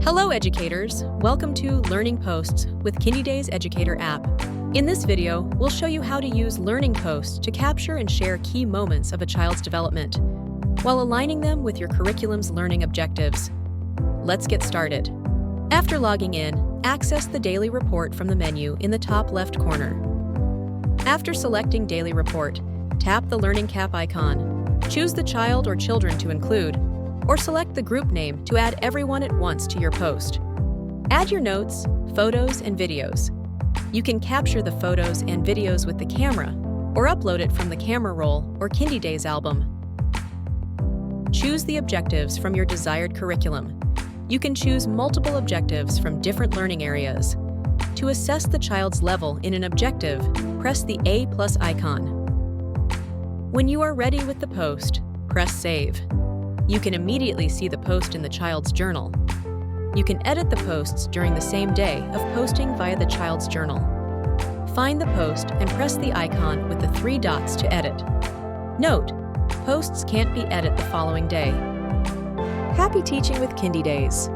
Hello educators, welcome to Learning Posts with Kindiedays Educator app. In this video, we'll show you how to use Learning Posts to capture and share key moments of a child's development, while aligning them with your curriculum's learning objectives. Let's get started. After logging in, access the Daily Report from the menu in the top left corner. After selecting Daily Report, tap the Learning Cap icon, choose the child or children to include, or select the group name to add everyone at once to your post. Add your notes, photos, and videos. You can capture the photos and videos with the camera, or upload it from the camera roll or Kindiedays album. Choose the objectives from your desired curriculum. You can choose multiple objectives from different learning areas. To assess the child's level in an objective, press the A+ icon. When you are ready with the post, press Save. You can immediately see the post in the child's journal. You can edit the posts during the same day of posting via the child's journal. Find the post and press the icon with the 3 dots to edit. Note, posts can't be edited the following day. Happy teaching with Kindiedays!